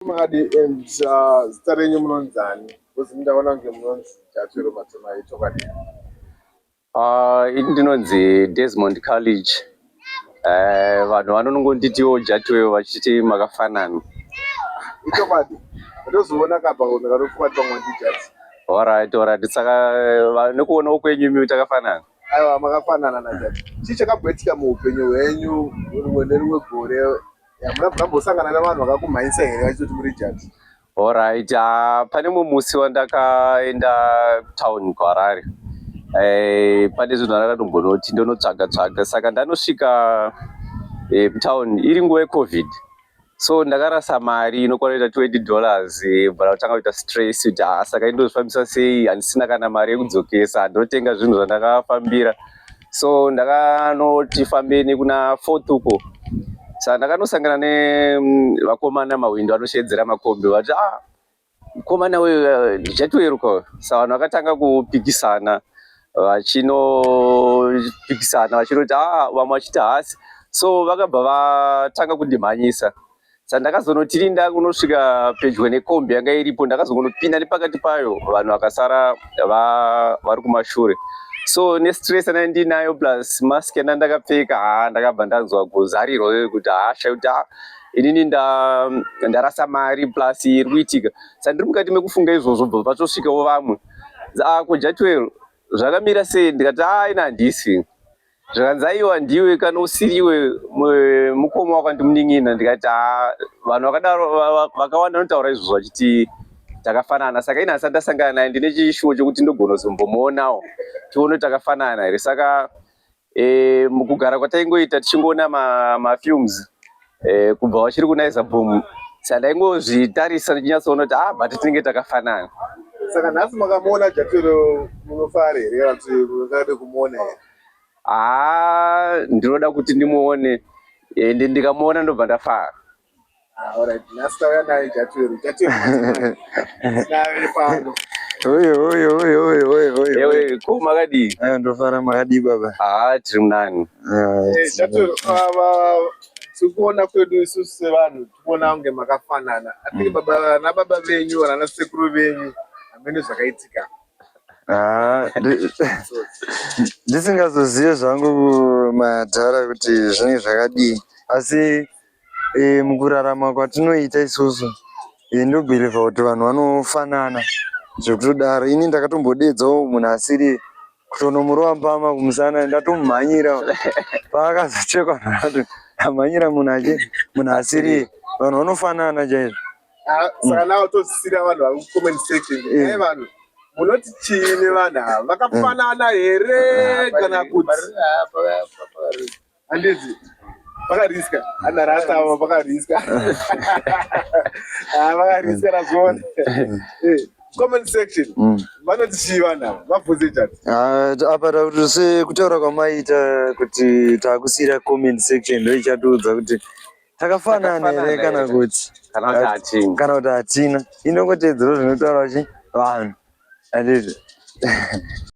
Madi and starting munonzani because ndaona kunge munonzi Jatwero Matemai chokwadi. Ndinonzi Desmond College. Vanhu vanongonditiwo Jatwero vachiti makafanana. Ichokwadi. Ndozoona kapaona karofuka pamwe ndijati. Alright. Saka nekuona kwenyu takafanana. Aiwa makafanana na Jati. Chichakabwetika muupenyu hwenyu rumwe nerumwe gore. Munambosangana navanhu vakakumhanyisa here vachiti muri Jati. Alright, pane mumwe musi wandakaenda town kuHarare. Pane zvinhu ndakatombonoti ndonotsvaga saka ndanosvika town iri nguva yeCovid. So ndakarasa mari inokwana kuita $20 bva ndakatanga kuita stress kuti saka indozvifambisa sei, handisina kana mari yekudzokesa, ndinotenga zvinhu zvandakafambira. So ndakanoti fambeni kuna 4th uko. Saka ndakanosangana nevakomana mawindo anoshedzera makombi vati mukomana we Jatwero ko. Saka vanhu vakatanga kupikisana vachinoti vamwe vachiti hasi. So vakabva vatanga kundimhanyisa. Saka ndakazonoti rinda kunosvika pedyo nekombi yanga iripo, ndakazongonopinda nepakati payo, vanhu vakasara vari kumashure. So nestress andinayo plus mask yandakapfeka, ndakabva ndanzwa gozarirwa kuti kuti inini ndarasa mari plus iri kuitika. Saka ndiri mukati mekufunga izvozvo bva patosvikawo vamwe kuJatwero zvakamira sei, ndikati ina handisi. Zvakanzi aiwa ndiwe kana usiriwe mukoma wakandimunin'ina, ndikati vanhu vakadaro vakawanda vanotaura izvozvo vachiti takafanana. Saka ina hasati ndasangana naye, ndine chishuwo chokuti ndogona kuzombomuonawo tione takafanana here. Saka mukugara kwataingoita tichingoona mafilms kubva vachiri kunaisa boom, saka ndaingozvitarisa ndichinyatsoona kuti but tinenge takafanana. Saka nhasi makamuona Jatwero munofara here kuti munode kumuona here? Ndinoda kuti ndimuone, ende ndikamuona ndobva ndafara. Alright, nhasi tauya naye Jatwero. Naye pano. Ewe, ko makadii? Ndofara makadii baba? Tiri munani. Jatwero, tikuona kwedu isusu sevanhu tikuona kunge makafanana. Atiri baba venyu kana sekuru venyu hamene zvakaitika. Ndisingazozive zvangu madhara kuti zvinenge zvakadii, asi mukurarama kwatinoita isusu ndobhirivha kuti vanhu vanofanana zvekutodaro. Ini ndakatombodedzawo munhu asiri kutonomurova mbama kumusana, ndatomumhanyira paakazochekwa kuti amhanyira munhu asiri. Vanhu vanofanana chaizvo. Saka nawo tozisira vanhu vari kucomment section, vanhu munoti chii nevanhu ava, vakafanana here kana kuti handiti vakariska andarasta avo vakariska vakariska razvona comment section vanoti chii vanhu ava, vabvunze Jati. Apa kutaura kwamaita kuti takusiyira comment section ndoichatiudza kuti takafanana here kana kuti hatina. Inongotedzero zvinotaura vanhu handiti.